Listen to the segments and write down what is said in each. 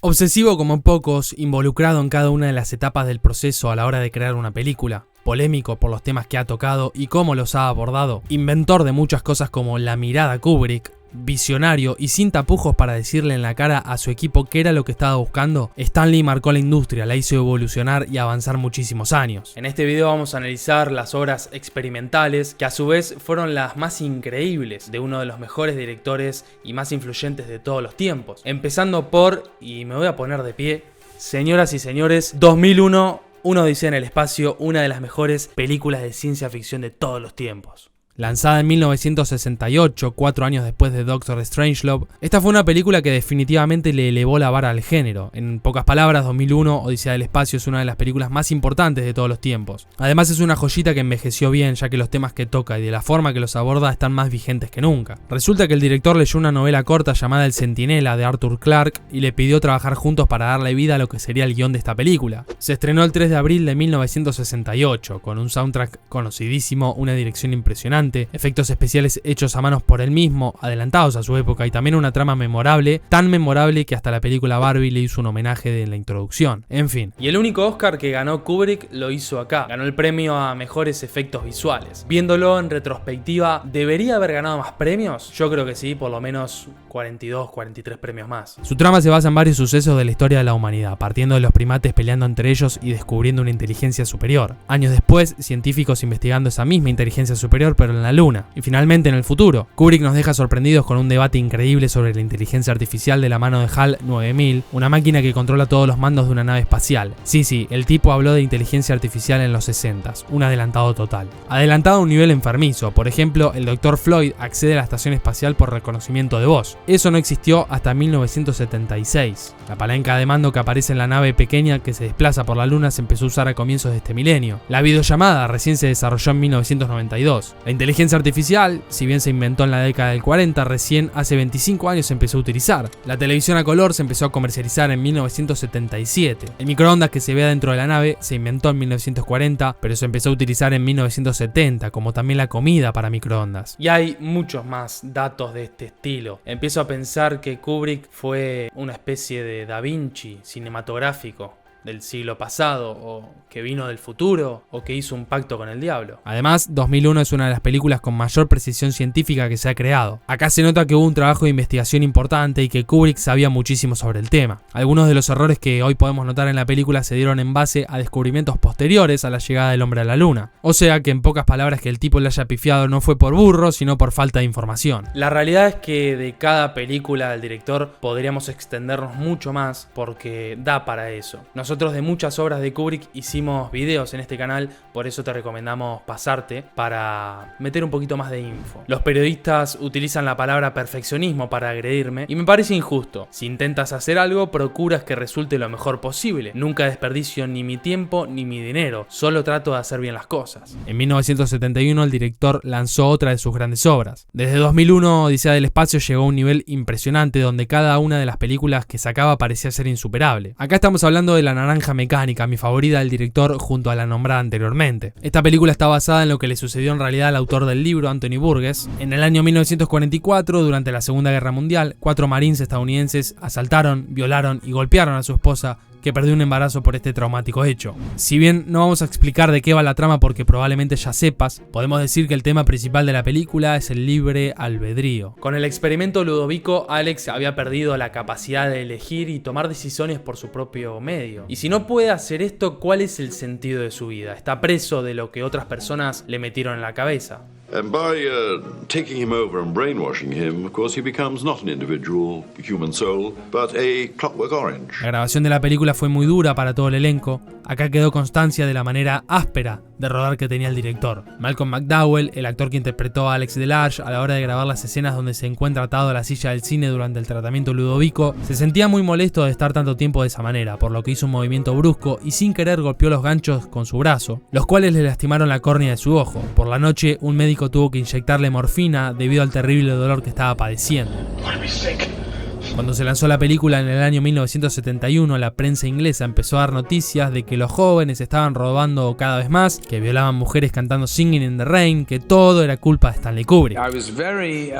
Obsesivo como pocos, involucrado en cada una de las etapas del proceso a la hora de crear una película, polémico por los temas que ha tocado y cómo los ha abordado, inventor de muchas cosas como la mirada Kubrick, visionario y sin tapujos para decirle en la cara a su equipo qué era lo que estaba buscando, Stan Lee marcó la industria, la hizo evolucionar y avanzar muchísimos años. En este video vamos a analizar las obras experimentales, que a su vez fueron las más increíbles de uno de los mejores directores y más influyentes de todos los tiempos. Empezando por, y me voy a poner de pie, señoras y señores, 2001, Una Odisea en el Espacio, una de las mejores películas de ciencia ficción de todos los tiempos. Lanzada en 1968, 4 años después de Doctor Strangelove, esta fue una película que definitivamente le elevó la vara al género. En pocas palabras, 2001, Odisea del Espacio es una de las películas más importantes de todos los tiempos. Además es una joyita que envejeció bien, ya que los temas que toca y de la forma que los aborda están más vigentes que nunca. Resulta que el director leyó una novela corta llamada El Centinela de Arthur Clarke y le pidió trabajar juntos para darle vida a lo que sería el guión de esta película. Se estrenó el 3 de abril de 1968, con un soundtrack conocidísimo, una dirección impresionante, efectos especiales hechos a manos por él mismo, adelantados a su época, y también una trama memorable, tan memorable que hasta la película Barbie le hizo un homenaje en la introducción. En fin. Y el único Oscar que ganó Kubrick lo hizo acá. Ganó el premio a mejores efectos visuales. Viéndolo en retrospectiva, ¿debería haber ganado más premios? Yo creo que sí, por lo menos 42, 43 premios más. Su trama se basa en varios sucesos de la historia de la humanidad, partiendo de los primates peleando entre ellos y descubriendo una inteligencia superior. Años después, científicos investigando esa misma inteligencia superior, pero en la Luna. Y finalmente en el futuro. Kubrick nos deja sorprendidos con un debate increíble sobre la inteligencia artificial de la mano de HAL 9000, una máquina que controla todos los mandos de una nave espacial. Sí, el tipo habló de inteligencia artificial en los 60s, un adelantado total. Adelantado a un nivel enfermizo. Por ejemplo, el Dr. Floyd accede a la estación espacial por reconocimiento de voz. Eso no existió hasta 1976. La palanca de mando que aparece en la nave pequeña que se desplaza por la Luna se empezó a usar a comienzos de este milenio. La videollamada recién se desarrolló en 1992. La inteligencia artificial, si bien se inventó en la década del 40, recién hace 25 años se empezó a utilizar. La televisión a color se empezó a comercializar en 1977. El microondas que se ve dentro de la nave se inventó en 1940, pero se empezó a utilizar en 1970, como también la comida para microondas. Y hay muchos más datos de este estilo. Empiezo a pensar que Kubrick fue una especie de Da Vinci cinematográfico del siglo pasado, o que vino del futuro, o que hizo un pacto con el diablo. Además, 2001 es una de las películas con mayor precisión científica que se ha creado. Acá se nota que hubo un trabajo de investigación importante y que Kubrick sabía muchísimo sobre el tema. Algunos de los errores que hoy podemos notar en la película se dieron en base a descubrimientos posteriores a la llegada del hombre a la luna. O sea que en pocas palabras que el tipo le haya pifiado no fue por burro, sino por falta de información. La realidad es que de cada película del director podríamos extendernos mucho más porque da para eso. Nosotros de muchas obras de Kubrick hicimos videos en este canal, por eso te recomendamos pasarte para meter un poquito más de info. Los periodistas utilizan la palabra perfeccionismo para agredirme y me parece injusto. Si intentas hacer algo, procuras que resulte lo mejor posible. Nunca desperdicio ni mi tiempo ni mi dinero, solo trato de hacer bien las cosas. En 1971 el director lanzó otra de sus grandes obras. Desde 2001 Odisea del Espacio llegó a un nivel impresionante donde cada una de las películas que sacaba parecía ser insuperable. Acá estamos hablando de La Naranja Mecánica, mi favorita del director junto a la nombrada anteriormente. Esta película está basada en lo que le sucedió en realidad al autor del libro, Anthony Burgess. En el año 1944, durante la Segunda Guerra Mundial, 4 marines estadounidenses asaltaron, violaron y golpearon a su esposa, que perdió un embarazo por este traumático hecho. Si bien no vamos a explicar de qué va la trama porque probablemente ya sepas, podemos decir que el tema principal de la película es el libre albedrío. Con el experimento Ludovico, Alex había perdido la capacidad de elegir y tomar decisiones por su propio medio. Y si no puede hacer esto, ¿cuál es el sentido de su vida? Está preso de lo que otras personas le metieron en la cabeza. And by taking him over and brainwashing him, of course, he becomes not an individual human soul, but a Clockwork Orange. La grabación de la película fue muy dura para todo el elenco. Acá quedó constancia de la manera áspera de rodar que tenía el director. Malcolm McDowell, el actor que interpretó a Alex Delarge a la hora de grabar las escenas donde se encuentra atado a la silla del cine durante el tratamiento Ludovico, se sentía muy molesto de estar tanto tiempo de esa manera, por lo que hizo un movimiento brusco y sin querer golpeó los ganchos con su brazo, los cuales le lastimaron la córnea de su ojo. Por la noche, un médico tuvo que inyectarle morfina debido al terrible dolor que estaba padeciendo. Cuando se lanzó la película en el año 1971, la prensa inglesa empezó a dar noticias de que los jóvenes estaban robando cada vez más, que violaban mujeres cantando Singing in the Rain, que todo era culpa de Stanley Kubrick. I was very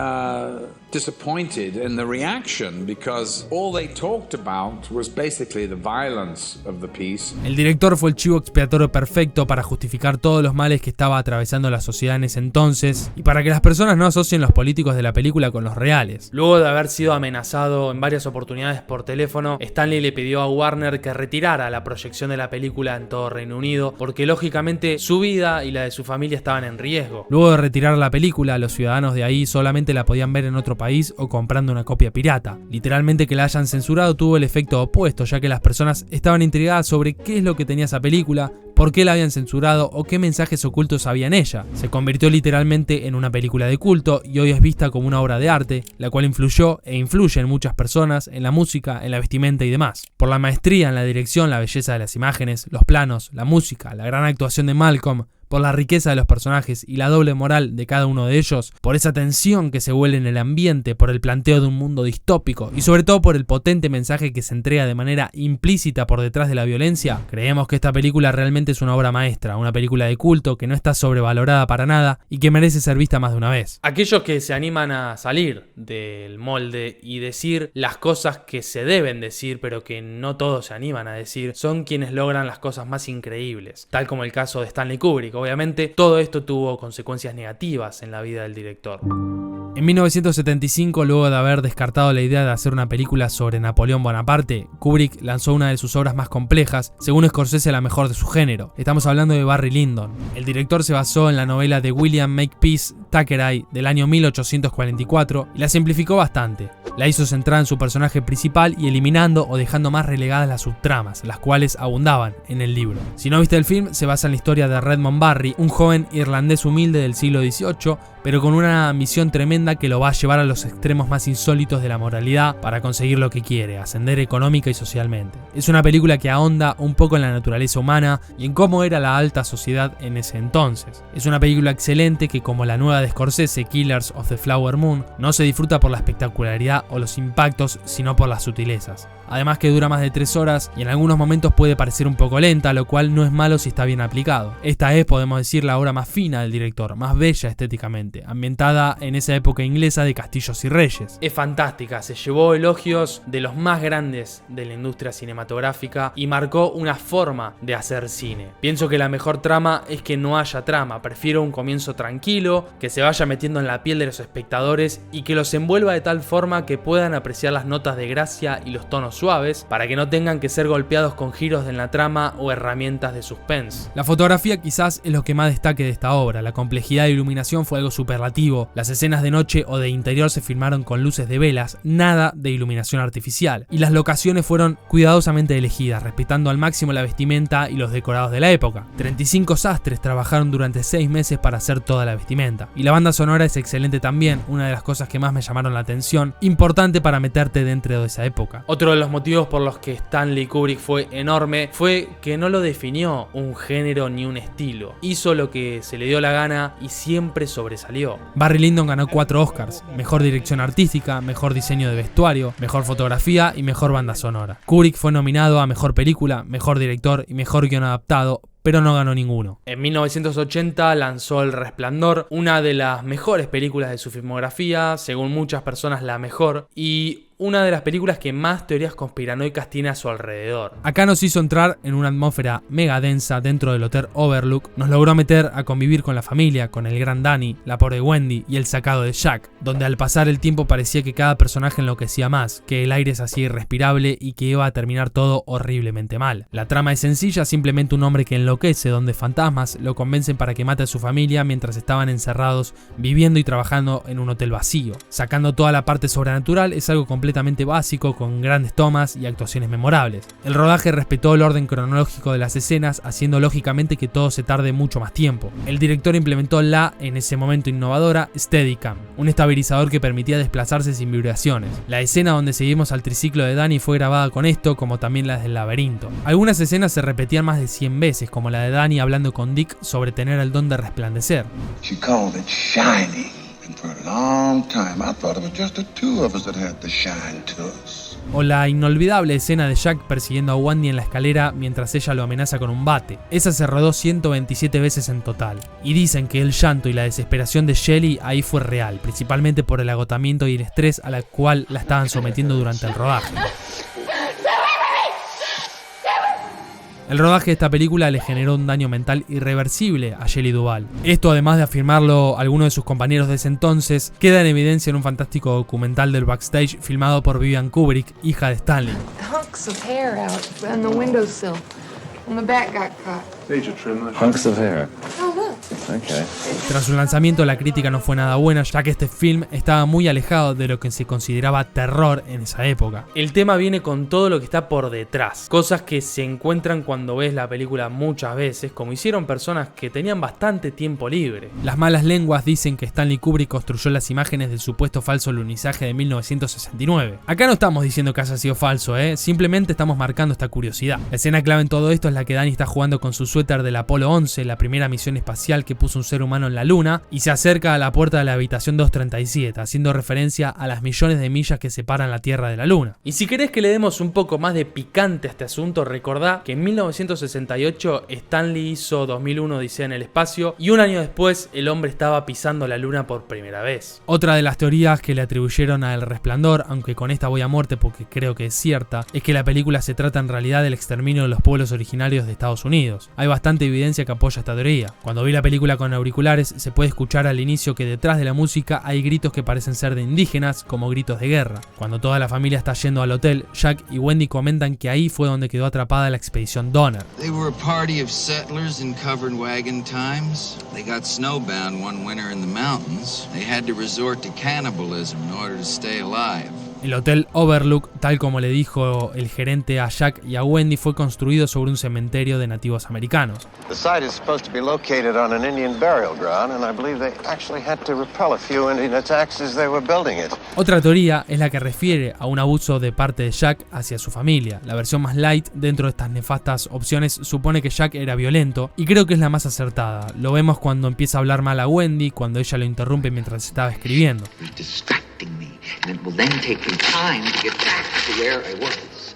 disappointed in the reaction because all they talked about was basically the violence of the piece. El director fue el chivo expiatorio perfecto para justificar todos los males que estaba atravesando la sociedad en ese entonces y para que las personas no asocien los políticos de la película con los reales. Luego de haber sido amenazado en varias oportunidades por teléfono, Stanley le pidió a Warner que retirara la proyección de la película en todo Reino Unido porque lógicamente su vida y la de su familia estaban en riesgo. Luego de retirar la película, los ciudadanos de ahí solamente la podían ver en otro país o comprando una copia pirata. Literalmente que la hayan censurado tuvo el efecto opuesto, ya que las personas estaban intrigadas sobre qué es lo que tenía esa película, por qué la habían censurado o qué mensajes ocultos había en ella. Se convirtió literalmente en una película de culto y hoy es vista como una obra de arte, la cual influyó e influye en muchas personas, en la música, en la vestimenta y demás. Por la maestría en la dirección, la belleza de las imágenes, los planos, la música, la gran actuación de Malcolm, por la riqueza de los personajes y la doble moral de cada uno de ellos, por esa tensión que se vuelve en el ambiente, por el planteo de un mundo distópico y sobre todo por el potente mensaje que se entrega de manera implícita por detrás de la violencia, creemos que esta película realmente es una obra maestra, una película de culto que no está sobrevalorada para nada y que merece ser vista más de una vez. Aquellos que se animan a salir del molde y decir las cosas que se deben decir pero que no todos se animan a decir, son quienes logran las cosas más increíbles, tal como el caso de Stanley Kubrick. Obviamente, todo esto tuvo consecuencias negativas en la vida del director. En 1975, luego de haber descartado la idea de hacer una película sobre Napoleón Bonaparte, Kubrick lanzó una de sus obras más complejas, según Scorsese la mejor de su género. Estamos hablando de Barry Lyndon. El director se basó en la novela de William Makepeace Thackeray del año 1844 y la simplificó bastante. La hizo centrada en su personaje principal y eliminando o dejando más relegadas las subtramas, las cuales abundaban en el libro. Si no viste el film, se basa en la historia de Redmond Barry, un joven irlandés humilde del siglo XVIII, pero con una ambición tremenda que lo va a llevar a los extremos más insólitos de la moralidad para conseguir lo que quiere, ascender económica y socialmente. Es una película que ahonda un poco en la naturaleza humana y en cómo era la alta sociedad en ese entonces. Es una película excelente que, como la nueva de Scorsese, Killers of the Flower Moon, no se disfruta por la espectacularidad o los impactos, sino por las sutilezas. Además que dura más de 3 horas y en algunos momentos puede parecer un poco lenta, lo cual no es malo si está bien aplicado. Esta es, podemos decir, la obra más fina del director, más bella estéticamente, ambientada en esa época inglesa de castillos y reyes. Es fantástica, se llevó elogios de los más grandes de la industria cinematográfica y marcó una forma de hacer cine. Pienso que la mejor trama es que no haya trama, prefiero un comienzo tranquilo, que se vaya metiendo en la piel de los espectadores y que los envuelva de tal forma que puedan apreciar las notas de gracia y los tonos suaves, para que no tengan que ser golpeados con giros en la trama o herramientas de suspense. La fotografía quizás es lo que más destaque de esta obra. La complejidad de iluminación fue algo superlativo. Las escenas de noche o de interior se filmaron con luces de velas, nada de iluminación artificial, y las locaciones fueron cuidadosamente elegidas, respetando al máximo la vestimenta y los decorados de la época. 35 sastres trabajaron durante 6 meses para hacer toda la vestimenta, y la banda sonora es excelente también, una de las cosas que más me llamaron la atención, importante para meterte dentro de esa época. Otro de los motivos por los que Stanley Kubrick fue enorme fue que no lo definió un género ni un estilo. Hizo lo que se le dio la gana y siempre sobresalió. Barry Lyndon ganó 4 Oscars: mejor dirección artística, mejor diseño de vestuario, mejor fotografía y mejor banda sonora. Kubrick fue nominado a mejor película, mejor director y mejor guion adaptado, pero no ganó ninguno. En 1980 lanzó El Resplandor, una de las mejores películas de su filmografía, según muchas personas la mejor, y una de las películas que más teorías conspiranoicas tiene a su alrededor. Acá nos hizo entrar en una atmósfera mega densa dentro del Hotel Overlook, nos logró meter a convivir con la familia, con el gran Danny, la pobre Wendy y el sacado de Jack, donde al pasar el tiempo parecía que cada personaje enloquecía más, que el aire se hacía irrespirable y que iba a terminar todo horriblemente mal. La trama es sencilla, simplemente un hombre que enloquece, donde fantasmas lo convencen para que mate a su familia mientras estaban encerrados, viviendo y trabajando en un hotel vacío. Sacando toda la parte sobrenatural, es algo completamente básico, con grandes tomas y actuaciones memorables. El rodaje respetó el orden cronológico de las escenas, haciendo lógicamente que todo se tarde mucho más tiempo. El director implementó la, en ese momento innovadora, Steadicam, un estabilizador que permitía desplazarse sin vibraciones. La escena donde seguimos al triciclo de Danny fue grabada con esto, como también las del laberinto. Algunas escenas se repetían más de 100 veces, como la de Danny hablando con Dick sobre tener el don de resplandecer. She called it shiny. And for a long time, I thought it was just the two of us that had the shine to us. O la inolvidable escena de Jack persiguiendo a Wendy en la escalera mientras ella lo amenaza con un bate. Esa se rodó 127 veces en total. Y dicen que el llanto y la desesperación de Shelley ahí fue real, principalmente por el agotamiento y el estrés a la cual la estaban sometiendo durante el rodaje. El rodaje de esta película le generó un daño mental irreversible a Shelley Duvall. Esto, además de afirmarlo algunos de sus compañeros de ese entonces, queda en evidencia en un fantástico documental del backstage filmado por Vivian Kubrick, hija de Stanley. Hunks of hair out on the windowsill. And the back got caught. Hunks of hair. Oh, look. Okay. Tras su lanzamiento, la crítica no fue nada buena, ya que este film estaba muy alejado de lo que se consideraba terror en esa época. El tema viene con todo lo que está por detrás, cosas que se encuentran cuando ves la película muchas veces, como hicieron personas que tenían bastante tiempo libre. Las malas lenguas dicen que Stanley Kubrick construyó las imágenes del supuesto falso alunizaje de 1969. Acá no estamos diciendo que haya sido falso, simplemente estamos marcando esta curiosidad. La escena clave en todo esto es la que Danny está jugando con su suéter del Apolo 11, la primera misión espacial que puso un ser humano en la luna, y se acerca a la puerta de la habitación 237, haciendo referencia a las millones de millas que separan la Tierra de la Luna. Y si querés que le demos un poco más de picante a este asunto, recordá que en 1968 Stanley hizo 2001 Odisea en el espacio, y un año después el hombre estaba pisando la Luna por primera vez. Otra de las teorías que le atribuyeron a El Resplandor, aunque con esta voy a muerte porque creo que es cierta, es que la película se trata en realidad del exterminio de los pueblos originarios de Estados Unidos. Hay bastante evidencia que apoya esta teoría. Cuando vi la película con auriculares se puede escuchar al inicio que detrás de la música hay gritos que parecen ser de indígenas, como gritos de guerra. Cuando toda la familia está yendo al hotel, Jack y Wendy comentan que ahí fue donde quedó atrapada la expedición Donner. They were a party of settlers in covered wagon times. They got snowbound one winter in the mountains. They had to resort to cannibalism in order to stay alive. El Hotel Overlook, tal como le dijo el gerente a Jack y a Wendy, fue construido sobre un cementerio de nativos americanos. The site is supposed to be located on an Indian burial ground, and I believe they actually had to repel a few Indian attacks as they were building it. Otra teoría es la que refiere a un abuso de parte de Jack hacia su familia. La versión más light dentro de estas nefastas opciones supone que Jack era violento, y creo que es la más acertada. Lo vemos cuando empieza a hablar mal a Wendy, cuando ella lo interrumpe mientras estaba escribiendo. And it will then take me time to get back to where I was.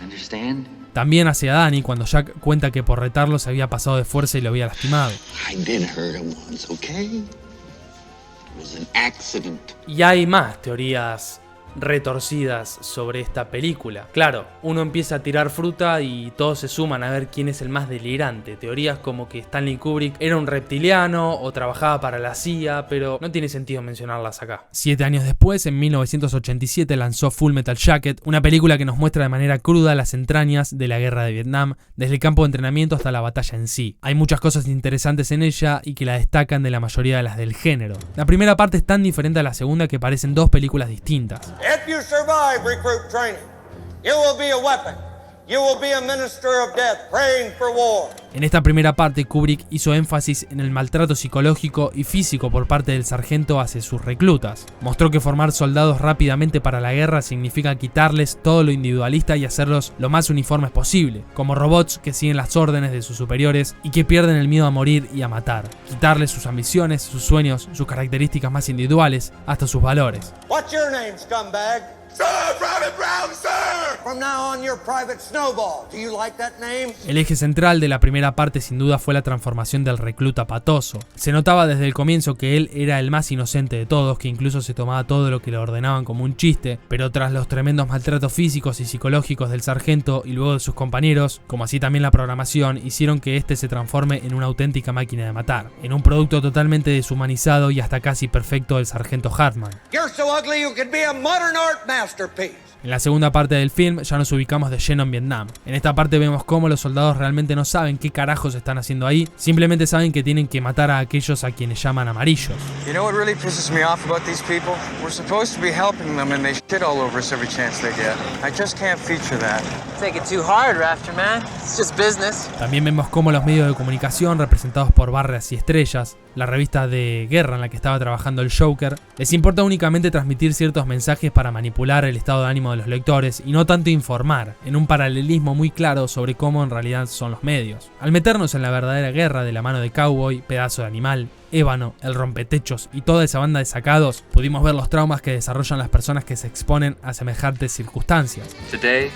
Understand? También hacia Danny cuando Jack cuenta que por retarlo se había pasado de fuerza y lo había lastimado. I did hurt him once, okay? It was an accident. Y hay más teorías retorcidas sobre esta película. Claro, uno empieza a tirar fruta y todos se suman a ver quién es el más delirante. Teorías como que Stanley Kubrick era un reptiliano o trabajaba para la CIA, pero no tiene sentido mencionarlas acá. 7 años después, en 1987, lanzó Full Metal Jacket, una película que nos muestra de manera cruda las entrañas de la guerra de Vietnam, desde el campo de entrenamiento hasta la batalla en sí. Hay muchas cosas interesantes en ella y que la destacan de la mayoría de las del género. La primera parte es tan diferente a la segunda que parecen dos películas distintas. If you survive recruit training, you will be a weapon. You will be a minister of death, praying for war. En esta primera parte, Kubrick hizo énfasis en el maltrato psicológico y físico por parte del sargento hacia sus reclutas. Mostró que formar soldados rápidamente para la guerra significa quitarles todo lo individualista y hacerlos lo más uniformes posible, como robots que siguen las órdenes de sus superiores y que pierden el miedo a morir y a matar. Quitarles sus ambiciones, sus sueños, sus características más individuales, hasta sus valores. What's your name, scumbag? Sir, Private Brown, sir! From now on, you're Private Snowball. Do you like that name? El eje central de la primera parte sin duda fue la transformación del recluta patoso. Se notaba desde el comienzo que él era el más inocente de todos, que incluso se tomaba todo lo que le ordenaban como un chiste, pero tras los tremendos maltratos físicos y psicológicos del sargento y luego de sus compañeros, como así también la programación, hicieron que este se transforme en una auténtica máquina de matar, en un producto totalmente deshumanizado y hasta casi perfecto del sargento Hartman. You're so ugly you could be a modern art masterpiece. En la segunda parte del film ya nos ubicamos de lleno en Vietnam. En esta parte vemos cómo los soldados realmente no saben qué carajos están haciendo ahí, simplemente saben que tienen que matar a aquellos a quienes llaman amarillos. You know what really pisses me off about these people? We're supposed to be helping them and they shit all over us every chance they get. I just can't feature that. Take it too hard, Rafter, man. It's just business. También vemos cómo los medios de comunicación, representados por Barras y Estrellas, la revista de guerra en la que estaba trabajando el Joker, les importa únicamente transmitir ciertos mensajes para manipular el estado de ánimo de los lectores y no tanto informar, en un paralelismo muy claro sobre cómo en realidad son los medios. Al meternos en la verdadera guerra de la mano de Cowboy, Pedazo de Animal, Ébano, El Rompetechos y toda esa banda de sacados, pudimos ver los traumas que desarrollan las personas que se exponen a semejantes circunstancias. Today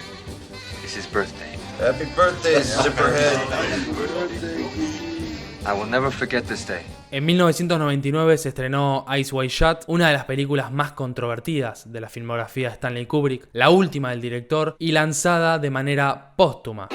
is his birthday. Happy birthday, Zipperhead. I will never forget this day. En 1999 se estrenó Eyes Wide Shut, una de las películas más controvertidas de la filmografía de Stanley Kubrick, la última del director y lanzada de manera póstuma.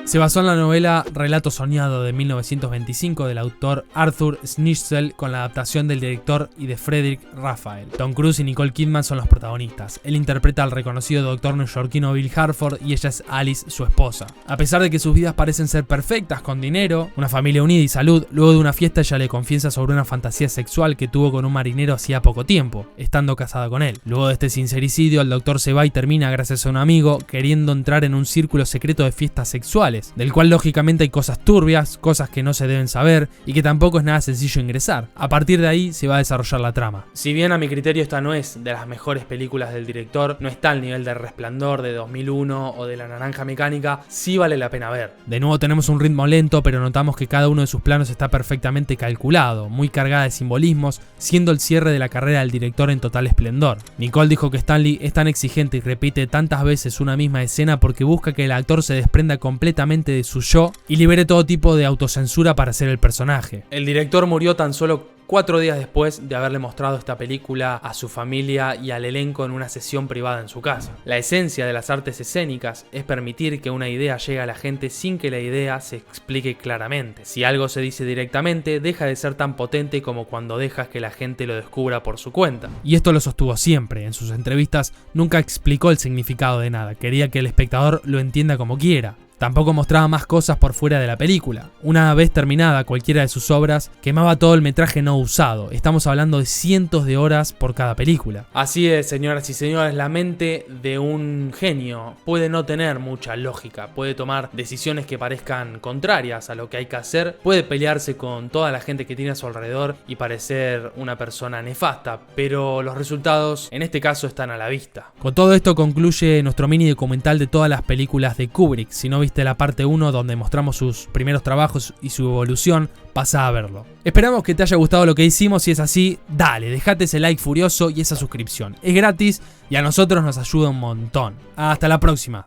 Se basó en la novela Relato Soñado de 1925 del autor Arthur Schnitzler con la adaptación del director y de Frederick Raphael. Tom Cruise y Nicole Kidman son los protagonistas. Él interpreta al reconocido doctor neoyorquino Bill Harford y ella es Alice, su esposa. A pesar de que sus vidas parecen ser perfectas, con dinero, una familia unida y salud, luego de una fiesta ella le confiesa sobre una fantasía sexual que tuvo con un marinero hacía poco tiempo, estando casada con él. Luego de este sincericidio, el doctor se va y termina, gracias a un amigo, queriendo entrar en un círculo secreto de fiestas sexuales, del cual lógicamente hay cosas turbias, cosas que no se deben saber y que tampoco es nada sencillo ingresar. A partir de ahí se va a desarrollar la trama. Si bien a mi criterio esta no es de las mejores películas del director, no está al nivel de Resplandor de 2001 o de La Naranja Mecánica, sí vale la pena ver. De nuevo tenemos un ritmo lento, pero notamos que cada uno de sus planos está perfectamente calculado, muy cargada de simbolismos, siendo el cierre de la carrera del director en total esplendor. Nicole dijo que Stanley es tan exigente y repite tantas veces una misma escena porque busca que el actor se desprenda completamente de su yo y libere todo tipo de autocensura para ser el personaje. El director murió tan solo 4 días después de haberle mostrado esta película a su familia y al elenco en una sesión privada en su casa. La esencia de las artes escénicas es permitir que una idea llegue a la gente sin que la idea se explique claramente. Si algo se dice directamente, deja de ser tan potente como cuando dejas que la gente lo descubra por su cuenta. Y esto lo sostuvo siempre. En sus entrevistas nunca explicó el significado de nada. Quería que el espectador lo entienda como quiera. Tampoco mostraba más cosas por fuera de la película. Una vez terminada cualquiera de sus obras, quemaba todo el metraje no usado. Estamos hablando de cientos de horas por cada película. Así es, señoras y señores, la mente de un genio puede no tener mucha lógica, puede tomar decisiones que parezcan contrarias a lo que hay que hacer, puede pelearse con toda la gente que tiene a su alrededor y parecer una persona nefasta, pero los resultados en este caso están a la vista. Con todo esto concluye nuestro mini documental de todas las películas de Kubrick. Si no viste la parte 1 donde mostramos sus primeros trabajos y su evolución, pasa a verlo. Esperamos que te haya gustado lo que hicimos. Si es así, dale, dejate ese like furioso y esa suscripción. Es gratis y a nosotros nos ayuda un montón. Hasta la próxima.